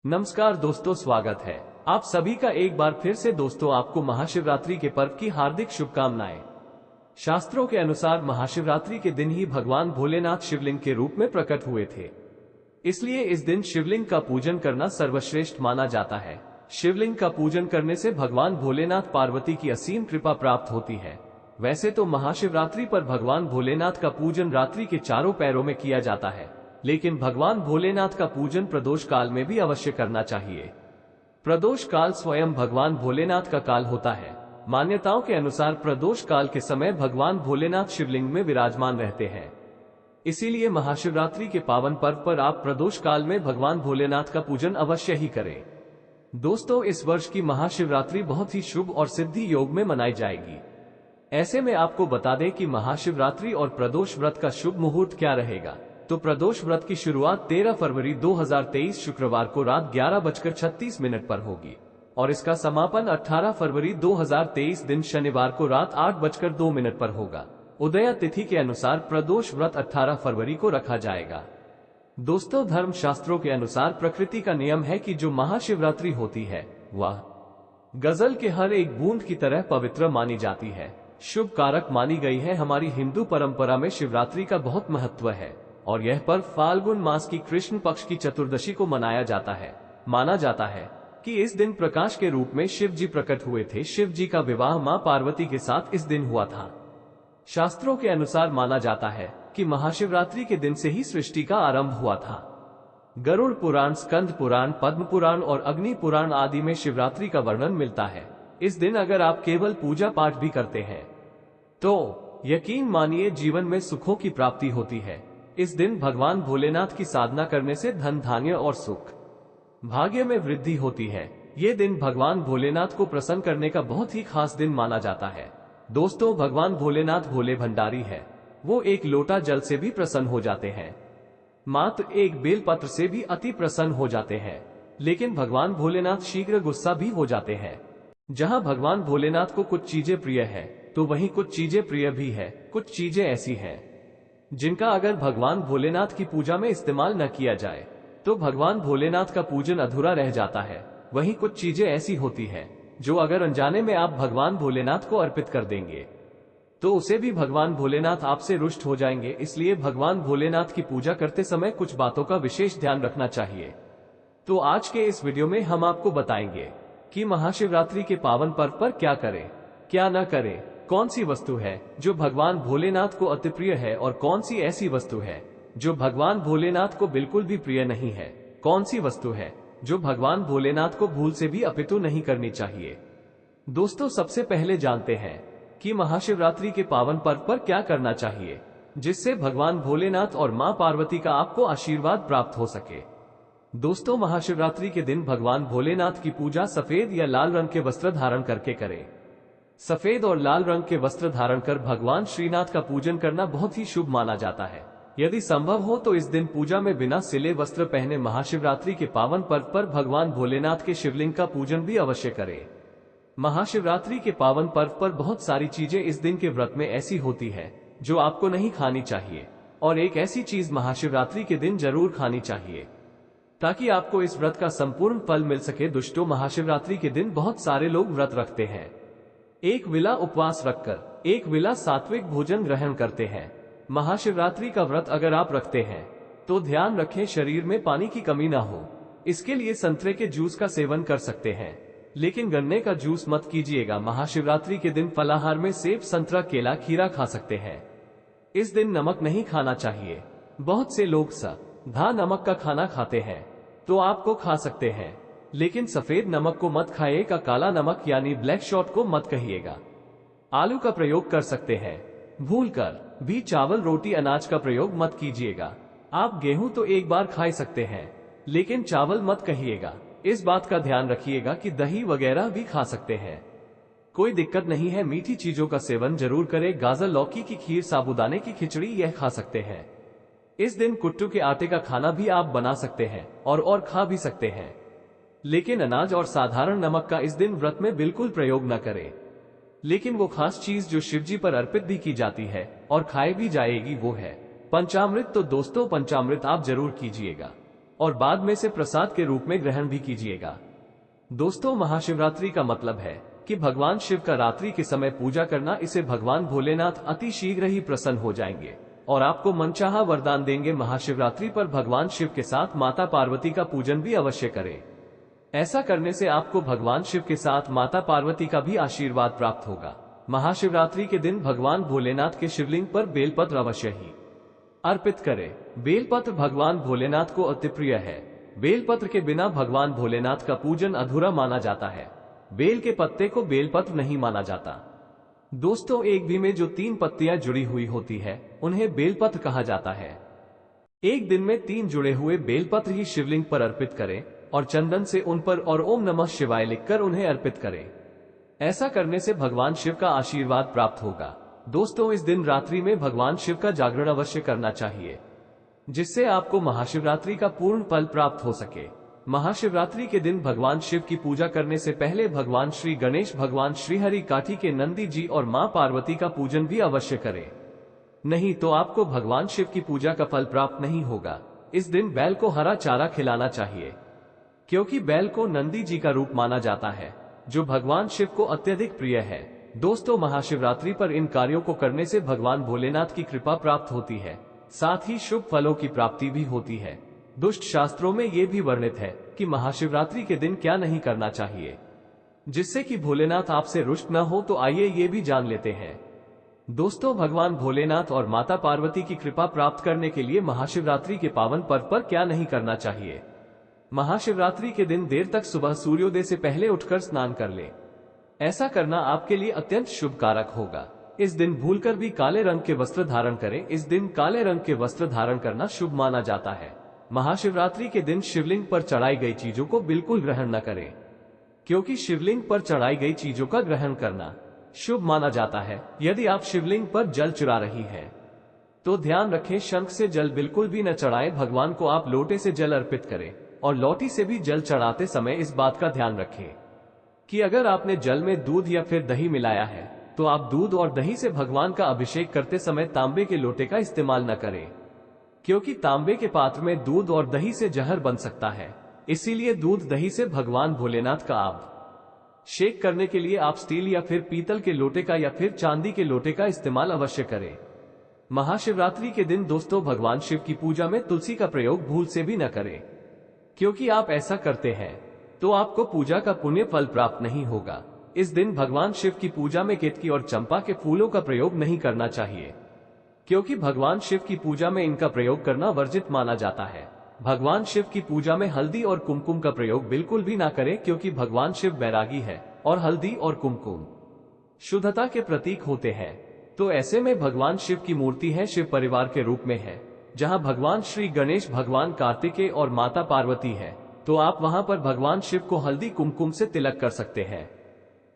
नमस्कार दोस्तों, स्वागत है आप सभी का एक बार फिर से। दोस्तों, आपको महाशिवरात्रि के पर्व की हार्दिक शुभकामनाएं। शास्त्रों के अनुसार महाशिवरात्रि के दिन ही भगवान भोलेनाथ शिवलिंग के रूप में प्रकट हुए थे। इसलिए इस दिन शिवलिंग का पूजन करना सर्वश्रेष्ठ माना जाता है। शिवलिंग का पूजन करने से भगवान भोलेनाथ पार्वती की असीम कृपा प्राप्त होती है। वैसे तो महाशिवरात्रि पर भगवान भोलेनाथ का पूजन रात्रि के चारों पैरों में किया जाता है, लेकिन भगवान भोलेनाथ का पूजन प्रदोष काल में भी अवश्य करना चाहिए। प्रदोष काल स्वयं भगवान भोलेनाथ का काल होता है। मान्यताओं के अनुसार प्रदोष काल के समय भगवान भोलेनाथ शिवलिंग में विराजमान रहते हैं। इसीलिए महाशिवरात्रि के पावन पर्व पर आप प्रदोष काल में भगवान भोलेनाथ का पूजन अवश्य ही करें। दोस्तों, इस वर्ष की महाशिवरात्रि बहुत ही शुभ और सिद्धि योग में मनाई जाएगी। ऐसे में आपको बता दें कि महाशिवरात्रि और प्रदोष व्रत का शुभ मुहूर्त क्या रहेगा। तो प्रदोष व्रत की शुरुआत 13 फरवरी 2023 शुक्रवार को रात 11:36 पर होगी और इसका समापन 18 फरवरी 2023 दिन शनिवार को रात 8:02 पर होगा। उदया तिथि के अनुसार प्रदोष व्रत 18 फरवरी को रखा जाएगा। दोस्तों, धर्म शास्त्रों के अनुसार प्रकृति का नियम है कि जो महाशिवरात्रि होती है वह गजल के हर एक बूंद की तरह पवित्र मानी जाती है, शुभ कारक मानी गई है। हमारी हिंदू परंपरा में शिवरात्रि का बहुत महत्व है और यह पर्व फाल्गुन मास की कृष्ण पक्ष की चतुर्दशी को मनाया जाता है। माना जाता है कि इस दिन प्रकाश के रूप में शिव जी प्रकट हुए थे। शिव जी का विवाह मां पार्वती के साथ इस दिन हुआ था। शास्त्रों के अनुसार माना जाता है कि महाशिवरात्रि के दिन से ही सृष्टि का आरंभ हुआ था। गरुड़ पुराण, स्कंद पुराण, पद्म पुराण और अग्नि पुराण आदि में शिवरात्रि का वर्णन मिलता है। इस दिन अगर आप केवल पूजा पाठ भी करते हैं तो यकीन मानिए जीवन में सुखों की प्राप्ति होती है। इस दिन भगवान भोलेनाथ की साधना करने से धन धान्य और सुख भाग्य में वृद्धि होती है। ये दिन भगवान भोलेनाथ को प्रसन्न करने का बहुत ही खास दिन माना जाता है। दोस्तों, भगवान भोलेनाथ भोले भंडारी है। वो एक लोटा जल से भी प्रसन्न हो जाते हैं, मात्र एक बेलपत्र से भी अति प्रसन्न हो जाते हैं। लेकिन भगवान भोलेनाथ शीघ्र गुस्सा भी हो जाते हैं। जहां भगवान भोलेनाथ को कुछ चीजें प्रिय है तो वहीं कुछ चीजें प्रिय भी है। कुछ चीजें ऐसी हैं जिनका अगर भगवान भोलेनाथ की पूजा में इस्तेमाल न किया जाए तो भगवान भोलेनाथ का पूजन अधूरा रह जाता है। वहीं कुछ चीजें ऐसी होती हैं जो अगर अनजाने में आप भगवान भोलेनाथ को अर्पित कर देंगे तो उसे भी भगवान भोलेनाथ आपसे रुष्ट हो जाएंगे। इसलिए भगवान भोलेनाथ की पूजा करते समय कुछ बातों का विशेष ध्यान रखना चाहिए। तो आज के इस वीडियो में हम आपको बताएंगे कि महाशिवरात्रि के पावन पर्व पर क्या करें, क्या न करें, कौन सी वस्तु है जो भगवान भोलेनाथ को अति प्रिय है और कौन सी ऐसी वस्तु है जो भगवान भोलेनाथ को बिल्कुल भी प्रिय नहीं है, कौन सी वस्तु है जो भगवान भोलेनाथ को भूल से भी अपितु नहीं करनी चाहिए। दोस्तों, सबसे पहले जानते हैं कि महाशिवरात्रि के पावन पर्व पर क्या करना चाहिए जिससे भगवान भोलेनाथ और मां पार्वती का आपको आशीर्वाद प्राप्त हो सके। दोस्तों, महाशिवरात्रि के दिन भगवान भोलेनाथ की पूजा सफेद या लाल रंग के वस्त्र धारण करके करें। सफेद और लाल रंग के वस्त्र धारण कर भगवान श्रीनाथ का पूजन करना बहुत ही शुभ माना जाता है। यदि संभव हो तो इस दिन पूजा में बिना सिले वस्त्र पहने महाशिवरात्रि के पावन पर्व पर भगवान भोलेनाथ के शिवलिंग का पूजन भी अवश्य करें। महाशिवरात्रि के पावन पर्व पर बहुत सारी चीजें इस दिन के व्रत में ऐसी होती है जो आपको नहीं खानी चाहिए और एक ऐसी चीज महाशिवरात्रि के दिन जरूर खानी चाहिए ताकि आपको इस व्रत का संपूर्ण फल मिल सके। दुष्टों, महाशिवरात्रि के दिन बहुत सारे लोग व्रत रखते हैं। एक वेला उपवास रखकर एक वेला सात्विक भोजन ग्रहण करते हैं। महाशिवरात्रि का व्रत अगर आप रखते हैं तो ध्यान रखें शरीर में पानी की कमी ना हो। इसके लिए संतरे के जूस का सेवन कर सकते हैं, लेकिन गन्ने का जूस मत कीजिएगा। महाशिवरात्रि के दिन फलाहार में सेब, संतरा, केला, खीरा खा सकते हैं। इस दिन नमक नहीं खाना चाहिए। बहुत से लोग साधा नमक का खाना खाते हैं तो आपको खा सकते हैं, लेकिन सफेद नमक को मत खाइएगा। काला नमक यानी ब्लैक सॉल्ट को मत कहिएगा। आलू का प्रयोग कर सकते हैं, भूलकर भी चावल, रोटी, अनाज का प्रयोग मत कीजिएगा। आप गेहूं तो एक बार खा सकते हैं, लेकिन चावल मत कहिएगा। इस बात का ध्यान रखिएगा कि दही वगैरह भी खा सकते हैं, कोई दिक्कत नहीं है। मीठी चीजों का सेवन जरूर करें। गाजर, लौकी की खीर, साबूदाने की खिचड़ी यह खा सकते हैं। इस दिन कुट्टू के आटे का खाना भी आप बना सकते हैं और खा भी सकते हैं, लेकिन अनाज और साधारण नमक का इस दिन व्रत में बिल्कुल प्रयोग न करें। लेकिन वो खास चीज जो शिवजी पर अर्पित भी की जाती है और खाई भी जाएगी वो है पंचामृत। तो दोस्तों, पंचामृत आप जरूर कीजिएगा। और बाद में से प्रसाद के रूप में ग्रहण भी कीजिएगा। दोस्तों, महाशिवरात्रि का मतलब है कि भगवान शिव का रात्रि के समय पूजा करना। इसे भगवान भोलेनाथ अति शीघ्र ही प्रसन्न हो जाएंगे और आपको मनचाहा वरदान देंगे। महाशिवरात्रि पर भगवान शिव के साथ माता पार्वती का पूजन भी अवश्य करें। ऐसा करने से आपको भगवान शिव के साथ माता पार्वती का भी आशीर्वाद प्राप्त होगा। महाशिवरात्रि के दिन भगवान भोलेनाथ के शिवलिंग पर बेलपत्र अवश्य ही अर्पित करें। बेलपत्र भगवान भोलेनाथ को अति प्रिय है। बेलपत्र के बिना भगवान भोलेनाथ का पूजन अधूरा माना जाता है। बेल के पत्ते को बेलपत्र नहीं माना जाता। दोस्तों, एक भी में जो 3 पत्तियां जुड़ी हुई होती है उन्हें बेलपत्र कहा जाता है। एक दिन में 3 जुड़े हुए बेलपत्र ही शिवलिंग पर अर्पित करें और चंदन से उन पर और ओम नमः शिवाय लिखकर उन्हें अर्पित करें। ऐसा करने से भगवान शिव का आशीर्वाद प्राप्त होगा। दोस्तों, इस दिन रात्रि में भगवान शिव का जागरण अवश्य करना चाहिए, जिससे आपको महाशिवरात्रि का पूर्ण फल प्राप्त हो सके। महाशिवरात्रि के दिन भगवान शिव की पूजा करने से पहले भगवान श्री गणेश, भगवान श्रीहरि, काठी के नंदी जी और मां पार्वती का पूजन भी अवश्य करें, नहीं तो आपको भगवान शिव की पूजा का फल प्राप्त नहीं होगा। इस दिन बैल को हरा चारा खिलाना चाहिए, क्योंकि बैल को नंदी जी का रूप माना जाता है, जो भगवान शिव को अत्यधिक प्रिय है। दोस्तों, महाशिवरात्रि पर इन कार्यों को करने से भगवान भोलेनाथ की कृपा प्राप्त होती है, साथ ही शुभ फलों की प्राप्ति भी होती है। दुष्ट शास्त्रों में ये भी वर्णित है कि महाशिवरात्रि के दिन क्या नहीं करना चाहिए, जिससे कि भोलेनाथ आपसे रुष्ट न हो। तो आइए ये भी जान लेते हैं। दोस्तों, भगवान भोलेनाथ और माता पार्वती की कृपा प्राप्त करने के लिए महाशिवरात्रि के पावन पर्व पर क्या नहीं करना चाहिए। महाशिवरात्रि के दिन देर तक सुबह सूर्योदय से पहले उठकर स्नान कर ले। ऐसा करना आपके लिए अत्यंत शुभ कारक होगा। इस दिन भूलकर भी काले रंग के वस्त्र धारण करें। इस दिन काले रंग के वस्त्र धारण करना शुभ माना जाता है। महाशिवरात्रि के दिन शिवलिंग पर चढ़ाई गई चीजों को बिल्कुल ग्रहण न करें, क्योंकि शिवलिंग पर चढ़ाई गई चीजों का ग्रहण करना शुभ माना जाता है। यदि आप शिवलिंग पर जल चुरा रही हैं, तो ध्यान रखें, शंख से जल बिल्कुल भी न चढ़ाएं। भगवान को आप लोटे से जल अर्पित करें और लौटी से भी जल चढ़ाते समय इस बात का ध्यान रखें कि अगर आपने जल में दूध या फिर दही मिलाया है, तो आप दूध और दही से भगवान का अभिषेक करते समय तांबे के लोटे का इस्तेमाल न करें, क्योंकि तांबे के पात्र में दूध और दही से जहर बन सकता है। इसीलिए दूध दही से भगवान भोलेनाथ का अभिषेक करने के लिए आप स्टील या फिर पीतल के लोटे का या फिर चांदी के लोटे का इस्तेमाल अवश्य करें। महाशिवरात्रि के दिन दोस्तों, भगवान शिव की पूजा में तुलसी का प्रयोग भूल से भी न करें, क्योंकि आप ऐसा करते हैं तो आपको पूजा का पुण्य फल प्राप्त नहीं होगा। इस दिन भगवान शिव की पूजा में केतकी और चंपा के फूलों का प्रयोग नहीं करना चाहिए, क्योंकि भगवान शिव की पूजा में इनका प्रयोग करना वर्जित माना जाता है। भगवान शिव की पूजा में हल्दी और कुमकुम का प्रयोग बिल्कुल भी ना करें, क्योंकि भगवान शिव बैरागी है और हल्दी और कुमकुम शुद्धता के प्रतीक होते हैं। तो ऐसे में भगवान शिव की मूर्ति है शिव परिवार के रूप में है, जहां भगवान श्री गणेश, भगवान कार्तिकेय और माता पार्वती है, तो आप वहां पर भगवान शिव को हल्दी कुमकुम से तिलक कर सकते हैं।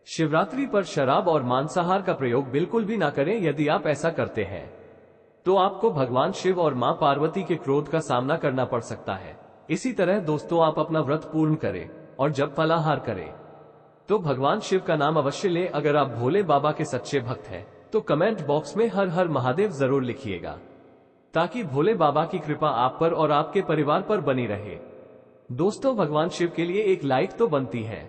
शिवरात्रि पर शराब और मांसाहार का प्रयोग बिल्कुल भी ना करें। यदि आप ऐसा करते हैं तो आपको भगवान शिव और मां पार्वती के क्रोध का सामना करना पड़ सकता है। इसी तरह दोस्तों, आप अपना व्रत पूर्ण करें और जब फलाहार करें तो भगवान शिव का नाम अवश्य लें। अगर आप भोले बाबा के सच्चे भक्त हैं तो कमेंट बॉक्स में हर हर महादेव जरूर लिखिएगा, ताकि भोले बाबा की कृपा आप पर और आपके परिवार पर बनी रहे। दोस्तों, भगवान शिव के लिए एक लाइक तो बनती है।